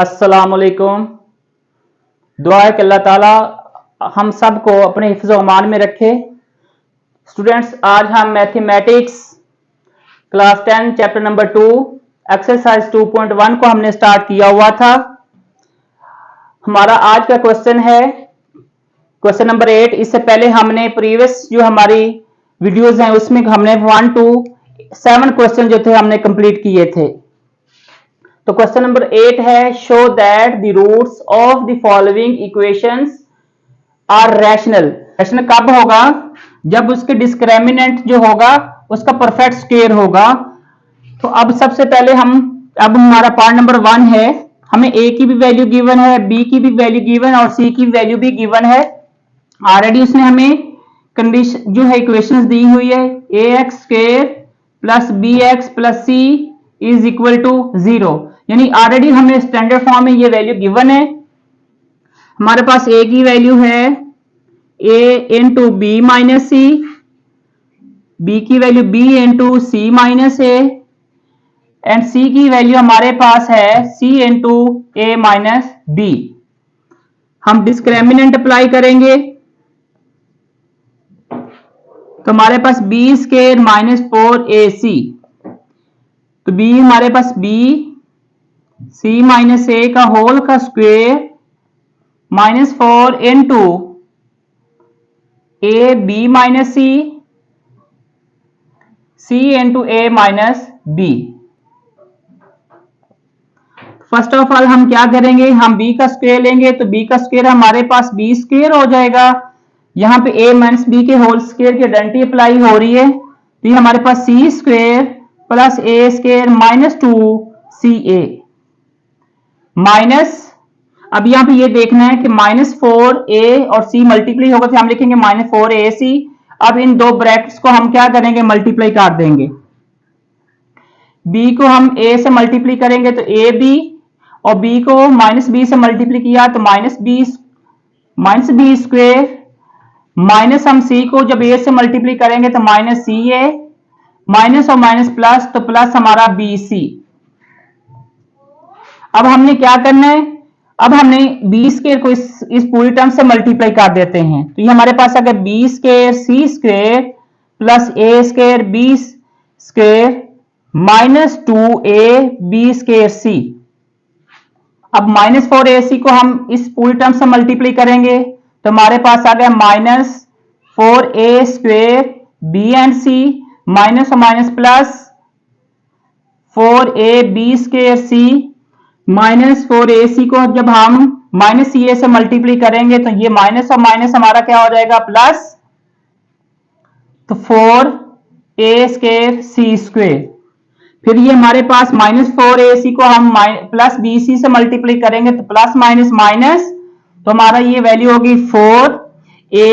अस्सलाम वालेकुम। दुआ है कि अल्लाह ताला हम सब को अपने हिफ्ज़ अमान में रखे। स्टूडेंट्स, आज हम mathematics class 10 chapter number 2 exercise 2.1 को हमने स्टार्ट किया हुआ था। हमारा आज का क्वेश्चन है क्वेश्चन नंबर 8। इससे पहले हमने प्रीवियस जो हमारी वीडियोस हैं उसमें हमने 1 to 7 क्वेश्चन जो थे हमने कंप्लीट किए थे। तो क्वेश्चन नंबर 8 है, show that the roots of the following equations are rational. Rational कब होगा? जब उसके डिस्क्रिमिनेंट जो होगा उसका परफेक्ट स्क्वायर होगा। तो अब सबसे पहले अब हमारा पार्ट नंबर 1 है, हमें ए की भी वैल्यू गिवन है, बी की भी वैल्यू गिवन और सी की वैल्यू भी गिवन है। ऑलरेडी उसने हमें कंडीशन जो है इक्वेशंस दी हुई है, a x square plus b x plus c is equal to 0, यानी ऑलरेडी हमें स्टैंडर्ड फॉर्म में ये वैल्यू गिवन है। हमारे पास ए की वैल्यू है a into b minus c, b की value b into c minus a and c की वैल्यू हमारे पास है c into a minus b. हम डिस्क्रिमिनेंट अप्लाई करेंगे तो हमारे पास बी स्क्वायर माइनस 4ac, तो बी हमारे पास बी सी माइनस ए का होल का square minus 4 into a b minus c, c into a minus b. First of all हम क्या करेंगे, हम b का स्क्वायर लेंगे तो b का स्क्वायर हमारे पास b स्क्वायर हो जाएगा। यहाँ पे a माइनस बी के होल स्क्वायर की आइडेंटिटी अप्लाई हो रही है, तो ये हमारे पास c square plus a square minus 2ca minus, अब यहाँ पे ये देखना है कि माइनस 4a और c मल्टीप्लाई होगा तो हम लिखेंगे माइनस 4ac। अब इन दो ब्रैकेट्स को हम क्या करेंगे, मल्टीप्लाई कर देंगे। b को हम a से मल्टीप्लाई करेंगे तो ab, और b को माइनस बी से मल्टीप्लाई किया तो माइनस बी स्क्वायर, माइनस हम c को जब a से मल्टीप्लाई करेंगे तो माइनस सी ए, माइनस और माइनस प्लस तो प्लस हमारा बी सी। अब हमने क्या करना है, अब हमने बी स्क्वायर को इस पूरी टर्म से मल्टीप्लाई कर देते हैं, तो ये हमारे पास अगर b square c square plus a square b square minus 2a b square c. अब माइनस 4ac को हम इस पूरी टर्म से मल्टीप्लाई करेंगे तो हमारे पास आ गया minus 4a square b and c minus और minus plus 4a b square c minus 4ac को जब हम माइनस सी ए से मल्टीप्लाई करेंगे तो ये माइनस और माइनस हमारा क्या हो जाएगा प्लस, तो 4a स्क्वायर सी स्क्वायर। फिर ये हमारे पास माइनस 4ac को हम प्लस bc से मल्टीप्लाई करेंगे तो प्लस माइनस माइनस, तो हमारा ये वैल्यू होगी 4a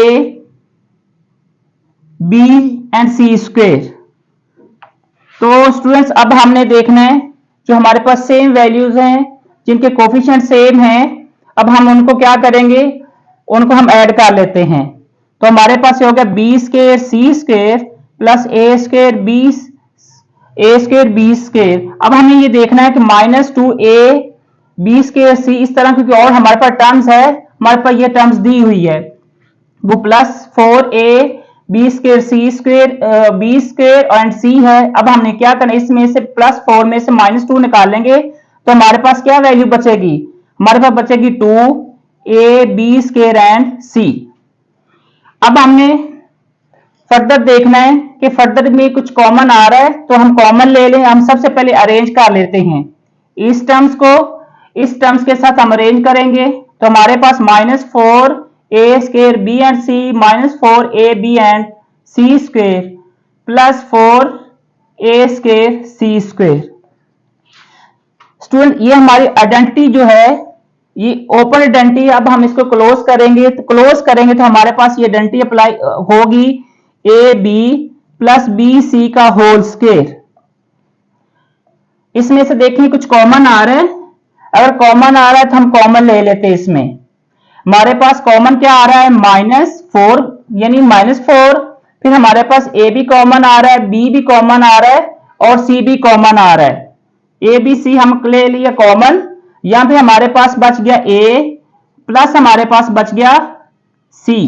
b and c square. तो स्टूडेंट्स अब हमने देखना है जो हमारे पास सेम वैल्यूज हैं जिनके कोफिशिएंट सेम हैं, अब हम उनको क्या करेंगे, उनको हम ऐड कर लेते हैं। तो हमारे पास ये हो गया B square c square plus a square b square. अब हमें ये देखना है कि माइनस 2a बी स्क्वायर सी, इस तरह क्योंकि और हमारे पास टर्म्स है, हमारे पास ये टर्म्स दी हुई है, वो plus 4a b square c square b square and c है। अब हमने क्या करना है, इसमें से प्लस 4 में से माइनस 2 निकालेंगे तो हमारे पास क्या वैल्यू बचेगी, हमारे पास बचेगी 2a बी स्क्वायर एंड सी। अब हमने फर्दर देखना है कि फर्दर में कुछ कॉमन आ रहा है तो हम कॉमन ले लें। हम सबसे पहले अरेंज कर लेते हैं इस टर्म्स को, इस टर्म्स के साथ हम अरेंज करेंगे तो हमारे पास minus 4a square b and c minus 4a b and c square plus 4a square c square. Student ये हमारी आइडेंटिटी जो है ये ओपन आइडेंटिटी, अब हम इसको क्लोज करेंगे तो हमारे पास ये आइडेंटिटी अप्लाई होगी a b plus b c का होल स्क्वायर। इसमें से देखिए कुछ कॉमन आ रहा है, अगर कॉमन आ रहा है तो हम कॉमन ले लेते हैं। इसमें हमारे पास कॉमन क्या आ रहा है माइनस 4, यानी माइनस 4, फिर हमारे पास ए भी कॉमन आ रहा है, बी भी कॉमन आ रहा है और सी भी कॉमन आ रहा है। ए बी सी हम ले लिए कॉमन, यहां पे हमारे पास बच गया ए प्लस हमारे पास बच गया सी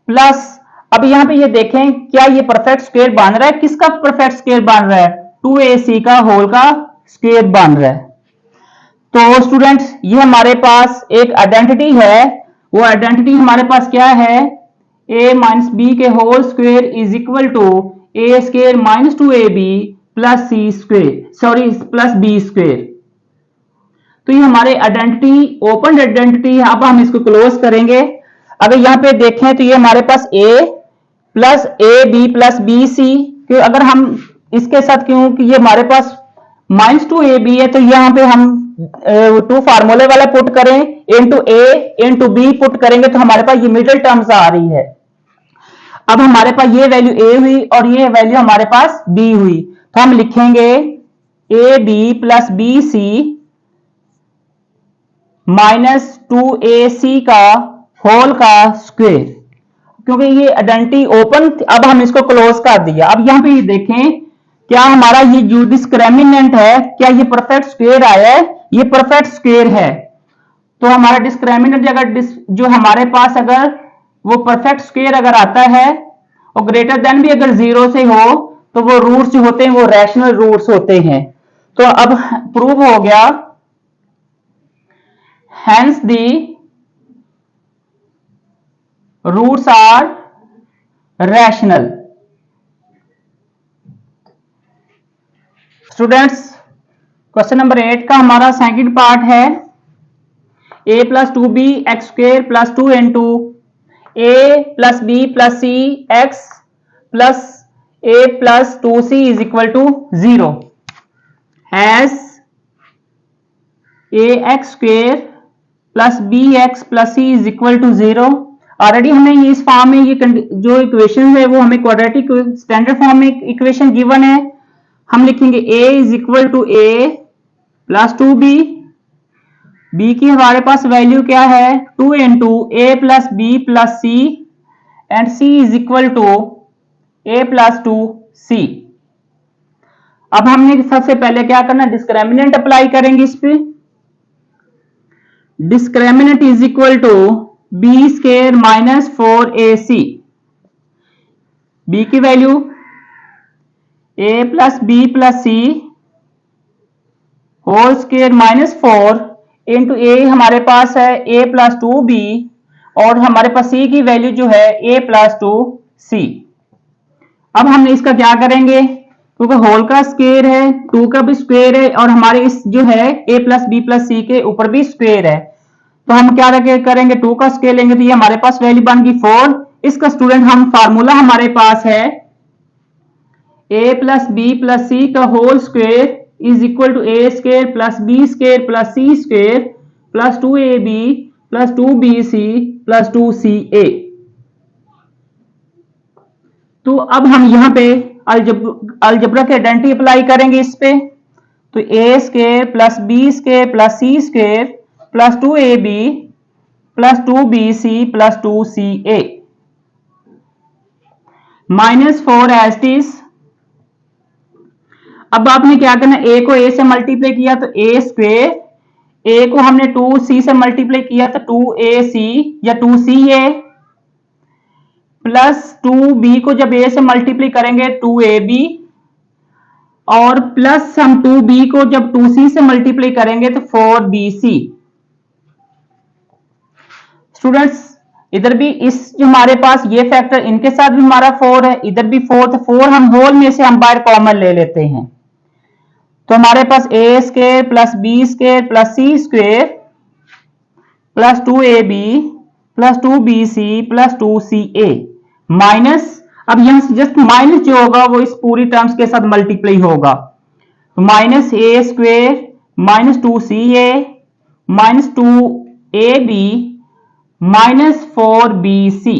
प्लस, अब यहां पे ये देखें क्या ये परफेक्ट स्क्वायर बन रहा है, किसका परफेक्ट स्क्वायर बन रहा है, 2ac का होल का स्क्वायर बन रहा है। तो स्टूडेंट्स ये हमारे पास एक आइडेंटिटी है, वो आइडेंटिटी हमारे पास क्या है, a माइनस बी के whole square is equal to a square minus 2ab plus c square, sorry plus b square. तो ये हमारे आइडेंटिटी ओपन आइडेंटिटी है। अब हम इसको क्लोज करेंगे। अगर यहाँ पे देखें तो ये हमारे पास a plus a b plus b c, अगर हम इसके साथ क्योंकि ये हमारे पास माइनस 2ab है तो यहाँ पे हम टू फार्मूले वाला पुट करें, इंटू ए इंटू बी पुट करेंगे तो हमारे पास ये मिडिल टर्म्स आ रही है। अब हमारे पास ये वैल्यू a हुई और ये वैल्यू हमारे पास b हुई, तो हम लिखेंगे a b plus b c minus 2ac का होल का स्क्वायर, क्योंकि ये आइडेंटिटी ओपन। अब हम इसको क्लोज कर दिया। अब यहां पे ये देखें क्या हमारा ये जो डिस्क्रिमिनेंट है क्या ये परफेक्ट स्क्वायर आया है, ये परफेक्ट स्क्वायर है। तो हमारा डिस्क्रिमिनेंट अगर जो हमारे पास अगर वो परफेक्ट स्क्वायर अगर आता है और ग्रेटर देन भी अगर 0 से हो तो वो रूट्स जो होते हैं वो रैशनल रूट्स होते हैं। तो अब प्रूव हो गया, hence the roots are rational। Students question number 8 का हमारा सेकंड पार्ट है, a plus 2b x square plus 2 into a plus b plus c x plus a plus 2c is equal to 0 has a x square plus b x plus c is equal to 0। Already हमें इस form में ये जो equation है वो हमें quadratic standard form में equation given है। हम लिखेंगे a is equal to a plus 2b, b की हमारे पास वैल्यू क्या है 2 into a plus b plus c and c is equal to a plus 2c। अब हमने सबसे पहले क्या करना, डिस्क्रिमिनेंट अप्लाई करेंगे इस पे। Discriminant is equal to b square minus 4ac, b की value a plus b plus c whole square minus 4 into a हमारे पास है a प्लस 2b और हमारे पास c की वैल्यू जो है a प्लस 2c। अब हम इसका क्या करेंगे, क्योंकि होल का स्क्वायर है 2 का भी स्क्वायर है और हमारे इस जो है a प्लस बी प्लस सी के ऊपर भी स्क्वायर है, तो हम क्या करेंगे 2 का स्क्वायर लेंगे तो ये हमारे पास वैल्यू बन गई 4। इसका स्टूडेंट हम फार्मूला हमारे पास है a plus b plus c का whole square is equal to a square plus b square plus c square plus 2ab plus 2bc plus 2ca। तो अब हम यहां पे अलजबरा की आइडेंटिटी अप्लाई करेंगे इस पे, तो a square plus b square plus c square plus 2ab plus 2bc plus 2ca minus 4 as it is. अब आपने क्या करना, a को a से मल्टीप्लाई किया तो a स्क्वायर, a को हमने 2c से मल्टीप्लाई किया तो 2ac या 2ca प्लस 2b को जब a से मल्टीप्लाई करेंगे 2ab और प्लस हम 2b को जब 2c से मल्टीप्लाई करेंगे तो 4bc। स्टूडेंट्स इधर भी इस जो हमारे पास ये फैक्टर इनके साथ भी हमारा 4 है, इधर भी 4, तो 4 हम होल में से हम बाहर कॉमन ले लेते हैं, तो हमारे पास a square plus b square plus c square plus 2ab plus 2bc plus 2ca minus, अब यहां से जस्ट माइनस जो होगा वो इस पूरी टर्म्स के साथ मल्टीप्लाई होगा, तो minus a square minus 2ca minus 2ab minus 4bc।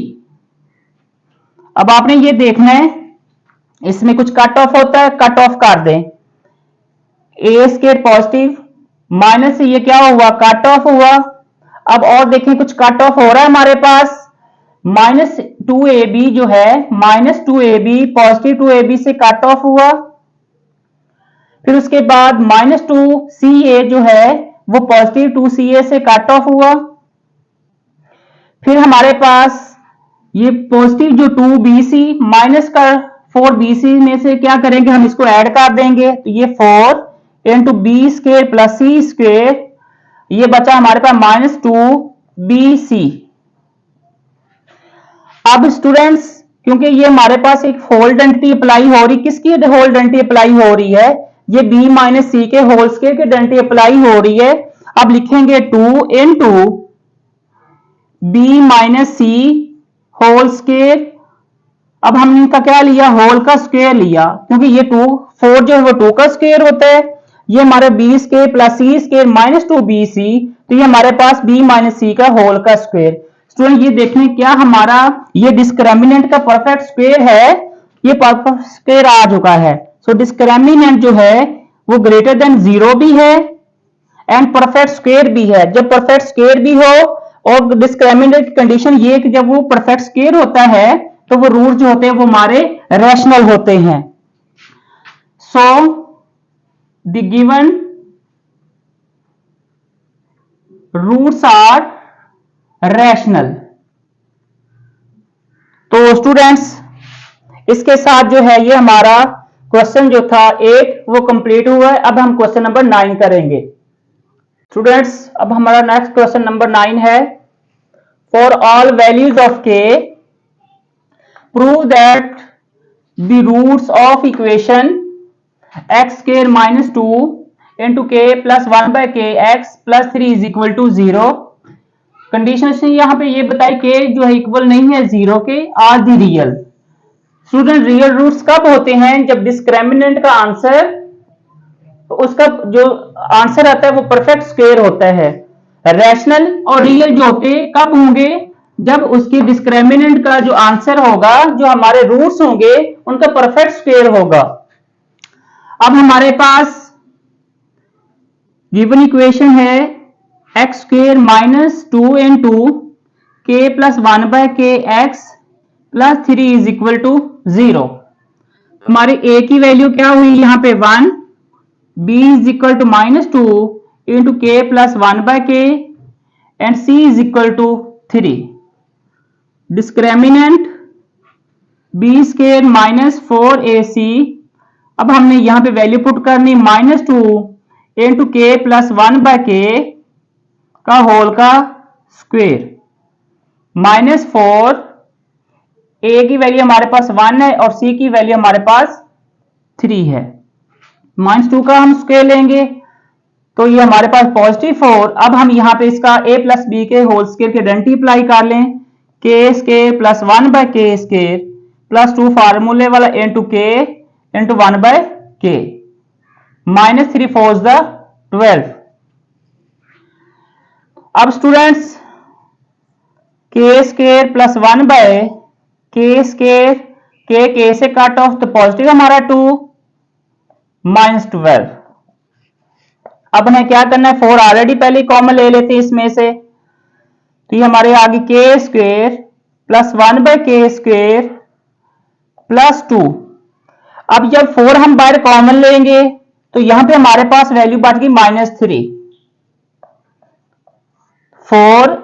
अब आपने ये देखना है इसमें कुछ कट ऑफ होता है, कट ऑफ कर दें। ए स्क्वायर पॉजिटिव माइनस से ये क्या हुआ, कट ऑफ हुआ। अब और देखें कुछ कट ऑफ हो रहा है हमारे पास, माइनस 2ab जो है माइनस 2ab पॉजिटिव 2ab से कट ऑफ हुआ, फिर उसके बाद -2CA जो है वो पॉजिटिव 2CA से कट ऑफ हुआ। फिर हमारे पास ये पॉजिटिव जो 2BC माइनस का 4BC में से क्या करेंगे, हम इसको ऐड कर देंगे, तो ये 4 into B square plus C square, ये बचा हमारे पास -2BC। अब स्टूडेंट्स, क्योंकि ये हमारे पास एक होल डेंसिटी अप्लाई हो रही, किसकी होल डेंसिटी अप्लाई हो रही है, ये B माइनस सी के होल स्क्वायर की डेंसिटी अप्लाई हो रही है। अब लिखेंगे 2 इंटू B माइनस सी होल स्क्वायर। अब हमने इनका क्या लिया, होल का स्क्वायर लिया, क्योंकि ये 4 जो है वो 2 का स्क्वायर होता है। ये हमारे B square plus c square -2BC, तो ये हमारे पास B माइनस सी का होल का स्क्वायर। स्टूडेंट ये देखें क्या हमारा ये डिस्क्रिमिनेंट का परफेक्ट स्क्वायर है, ये परफेक्ट स्क्वायर आ चुका है। सो डिस्क्रिमिनेंट जो है वो ग्रेटर देन 0 भी है एंड परफेक्ट स्क्वायर भी है। जब परफेक्ट स्क्वायर भी हो और डिस्क्रिमिनेंट की कंडीशन ये कि जब वो परफेक्ट स्क्वायर होता है तो वो रूट जो होते हैं वो हमारे रैशनल होते हैं। So the given roots are rational. तो स्टूडेंट्स इसके साथ जो है ये हमारा क्वेश्चन जो था 8 वो कंप्लीट हुआ है। अब हम क्वेश्चन नंबर 9 करेंगे। स्टूडेंट्स अब हमारा नेक्स्ट क्वेश्चन नंबर 9 है, for all values of k prove that the roots of equation x square minus 2 into k plus 1/kx plus 3 is equal to 0। Condition से यहाँ पे ये बताई k जो है इक्वल नहीं है 0 के, are the real. Student real roots कब होते हैं, जब डिस्क्रिमिनेंट का आंसर, उसका जो आंसर आता है वो परफेक्ट स्क्वायर होता है। रैशनल और रियल जो होते कब होंगे, जब उसकी डिस्क्रिमिनेंट का जो आंसर होगा, जो हमारे रूट्स होंगे उनका परफेक्ट स्क्वायर होगा। अब हमारे पास गिवन इक्वेशन है x square minus 2 into k plus 1/kx plus 3 is equal to 0। हमारे a की वैल्यू क्या हुई यहाँ पे 1, b is equal to -2 into k plus 1/k and c is equal to 3। Discriminant b square minus 4ac। अब हमने यहाँ पे वैल्यू पुट करनी -2 इंटू k प्लस 1/k का होल का स्क्वायर, -4, a की वैल्यू हमारे पास 1 है और c की वैल्यू हमारे पास 3 है। -2 का हम स्क्वायर लेंगे तो ये हमारे पास +4। अब हम यहाँ पे इसका a प्लस बी के होल स्क्वायर की आइडेंटिटी अप्लाई कर लें, k square plus 1/k square plus 2 फार्मूले वाला इंटू k इंटू 1/k, -3 4 12। अब students k square plus 1/k square, k से कट ऑफ तो पॉजिटिव हमारा 2 -12। अब हमें क्या करना है, 4 ऑलरेडी पहले कॉमन ले लेते हैं इसमें से, तो ये हमारे आगे k square plus 1/k square plus 2। अब जब 4 हम बाहर कॉमन लेंगे तो यहां पे हमारे पास वैल्यू बच गई -3। 4,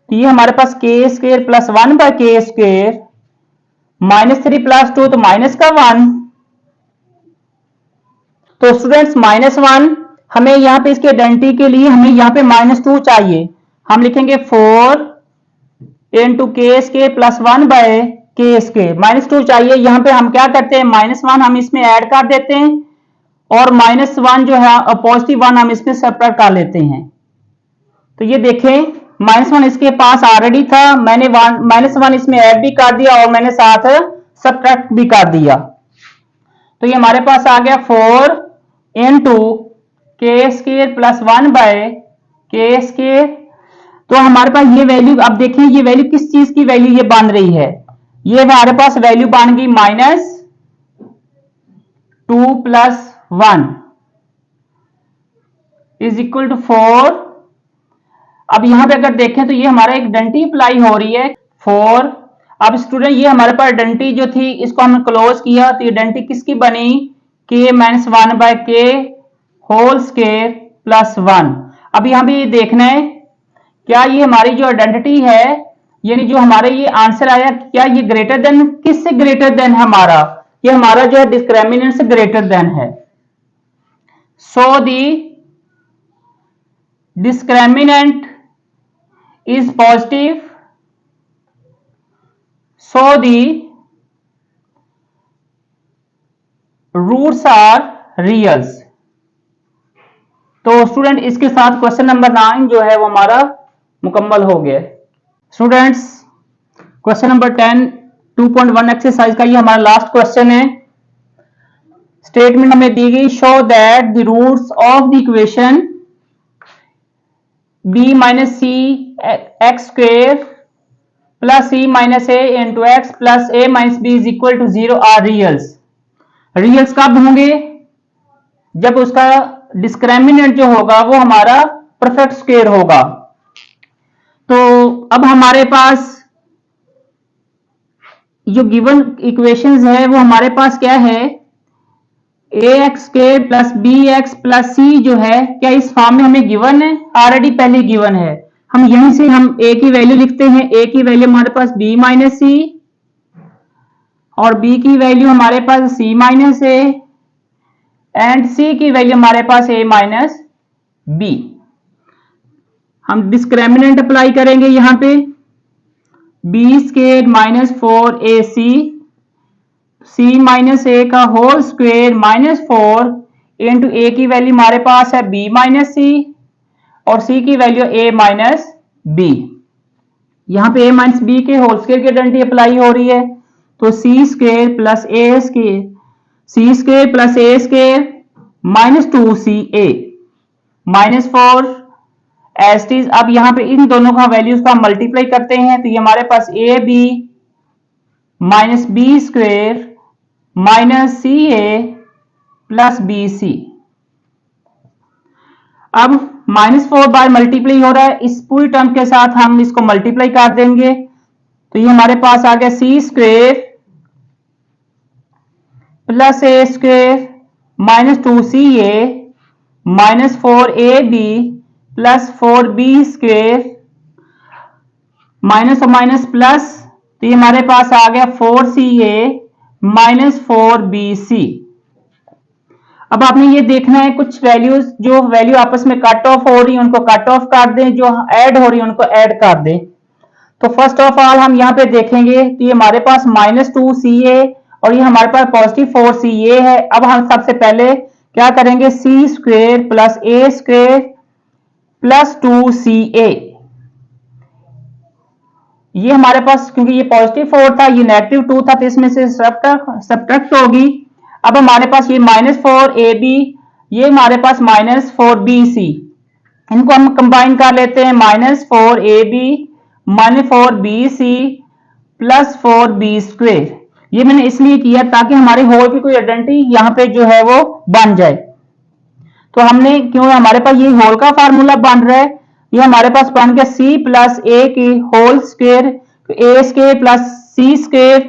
ये हमारे पास k square plus 1/k square, -3 plus 2 तो माइनस का 1। तो स्टूडेंट्स -1 हमें यहाँ पे इसके आइडेंटिटी के लिए हमें यहाँ पे -2 चाहिए। हम लिखेंगे 4 into k square plus 1/k square, -2 चाहिए। यहाँ पे हम क्या करते हैं, -1 हम इसमें ऐड कर देते हैं और -1 जो है पॉजिटिव 1 हम इसमें सब्ट्रैक्ट कर लेते हैं। तो ये देखें -1 इसके पास ऑलरेडी था, मैंने -1 इसमें ऐड भी कर दिया और मैंने साथ सब्ट्रैक्ट भी कर दिया। तो ये हमारे पास आ गया 4 into k square plus 1/k square. तो हमारे पास ये वैल्यू, अब देखिए ये वैल्यू किस चीज की वैल्यू ये बन रही है, ये हमारे पास वैल्यू बन गई -2 प्लस 1 इज इक्वल टू 4। अब यहां पे अगर देखें तो ये हमारा एक आइडेंटिटी अप्लाई हो रही है 4। अब स्टूडेंट ये हमारे पास आइडेंटिटी जो थी इसको हमने क्लोज किया, तो आइडेंटिटी किसकी बनी, k minus 1/k whole square plus 1। अब यहां पे ये देखना है क्या ये हमारी जो आइडेंटिटी है, यानी जो हमारे ये आंसर आया, क्या ये ग्रेटर देन, किससे ग्रेटर देन हमारा, ये हमारा जो है डिस्क्रिमिनेंट से ग्रेटर देन है। सो दी discriminant is positive, so the roots are reals। तो स्टूडेंट इसके साथ क्वेश्चन नंबर 9 जो है वो हमारा मुकम्मल हो गया। स्टूडेंट्स क्वेश्चन नंबर 10 2.1 एक्सरसाइज का ये हमारा लास्ट क्वेश्चन है। स्टेटमेंट हमें दी गई, show that the roots of the equation b minus c x square plus c minus a into x plus a minus b is equal to 0 are reals. Reals कब होंगे? जब उसका discriminant जो होगा वो हमारा परफेक्ट स्क्वायर होगा। तो अब हमारे पास जो गिवन इक्वेशंस है वो हमारे पास क्या है, a x square plus b x plus c जो है, क्या इस फॉर्म में हमें गिवन है? ऑलरेडी पहले गिवन है। हम यहीं से हम ए की वैल्यू लिखते हैं। ए की वैल्यू हमारे पास बी माइनस सी और बी की वैल्यू हमारे पास सी माइनस ए एंड सी की वैल्यू हमारे पास ए माइनस बी। हम डिस्क्रिमिनेंट अप्लाई करेंगे यहां पे, बी स्क्वायर माइनस 4ac सी माइनस ए का होल स्क्वायर माइनस 4 इंटू ए की वैल्यू हमारे पास है बी माइनस सी और सी की वैल्यू ए माइनस बी। यहां पे ए माइनस बी के होल स्क्वायर की आइडेंटिटी अप्लाई हो रही है, तो c square plus a square, c square plus a square minus 2सी ए माइनस 4 एस टीज। अब यहां पे इन दोनों का वैल्यूज का मल्टीप्लाई करते हैं तो ये हमारे पास a b minus b square minus c a plus b c. अब -4 बार मल्टीप्लाई हो रहा है, इस पूरी टर्म के साथ हम इसको मल्टीप्लाई कर देंगे तो ये हमारे पास आ गया c square plus a square minus 2सी a minus 4 b plus 4b square minus और माइनस प्लस, तो ये हमारे पास आ गया 4ca माइनस 4bc। अब आपने ये देखना है कुछ वैल्यूज, जो वैल्यू आपस में कट ऑफ हो रही है उनको कट ऑफ कर दें, जो ऐड हो रही है उनको ऐड कर दें। तो फर्स्ट ऑफ ऑल हम यहाँ पे देखेंगे तो ये हमारे पास -2ca और ये हमारे पास पॉजिटिव 4ca है। अब हम सबसे पहले क्या करेंगे, सी स्क्वेयर प्लस ए स्क्वेयर प्लस 2ca, ये हमारे पास क्योंकि ये पॉजिटिव 4 था ये नेगेटिव 2 था तो इसमें से सब्ट्रैक्ट होगी। अब हमारे पास ये -4ab, ये हमारे पास -4bc, इनको हम कंबाइन कर लेते हैं, -4ab minus 4bc plus 4b square. ये मैंने इसलिए किया ताकि हमारे होल की कोई आइडेंटिटी यहाँ पे जो है वो बन जाए। तो हमने, क्यों हमारे पास ये होल का फार्मूला बन रहा है, ये हमारे पास बन गया सी प्लस ए की होल स्क्वायर, ए स्क्वायर प्लस सी स्क्वायर,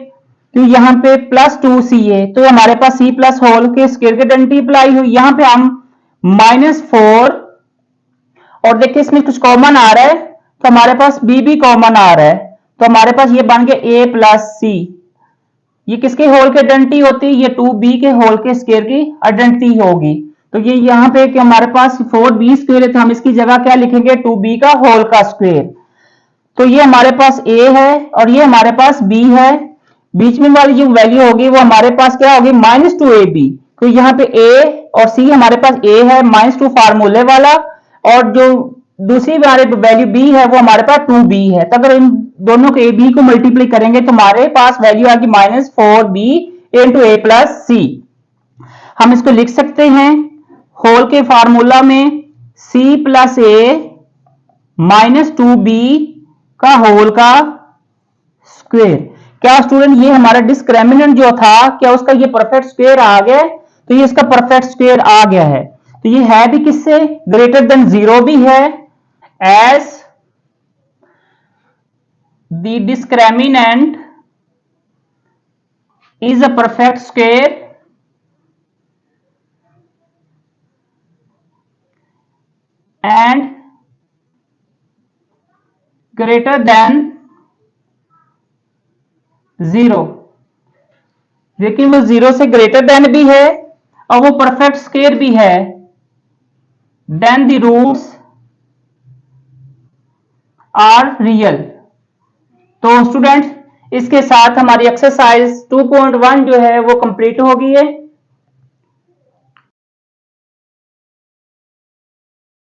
तो यहाँ पे प्लस 2ca, तो हमारे पास सी प्लस होल के स्क्वायर की आइडेंटिटी अप्लाई हुई। यहाँ पे हम -4 और देखिए इसमें कुछ कॉमन आ रहा है तो हमारे पास बी भी कॉमन आ रहा है, तो हमारे पास ये बन गया ए प्लस सी। ये किसके होल की आइडेंटिटी होती है, ये 2b के होल के स्क्वायर की आइडेंटिटी होगी। तो ये यहाँ पे कि हमारे पास 4b स्क्वायर है तो हम इसकी जगह क्या लिखेंगे, 2b का होल का स्क्वायर। तो ये हमारे पास a है और ये हमारे पास b है, बीच में वाली जो वैल्यू होगी वो हमारे पास क्या होगी, -2ab। तो यहाँ पे a और c हमारे पास a है -2 फार्मूले वाला, और जो दूसरी हमारे वैल्यू b है वो हमारे पास 2b है। तो अगर इन दोनों के b को मल्टीप्लाई करेंगे तो हमारे पास वैल्यू आएगी -4b इंटू a प्लस सी। हम इसको लिख सकते हैं होल के फार्मूला में c प्लस ए -2b का होल का स्क्वायर। क्या स्टूडेंट ये हमारा डिस्क्रिमिनेंट जो था क्या उसका ये परफेक्ट स्क्वायर आ गया? तो ये इसका परफेक्ट स्क्वायर आ गया है। तो ये है भी किससे, ग्रेटर देन 0 भी है, as the discriminant is a perfect square and greater than 0, लेकिन वो 0 से ग्रेटर देन भी है और वो परफेक्ट स्क्वायर भी है, then the roots are real. तो स्टूडेंट्स, इसके साथ हमारी एक्सरसाइज 2.1 जो है वो कंप्लीट हो गई है।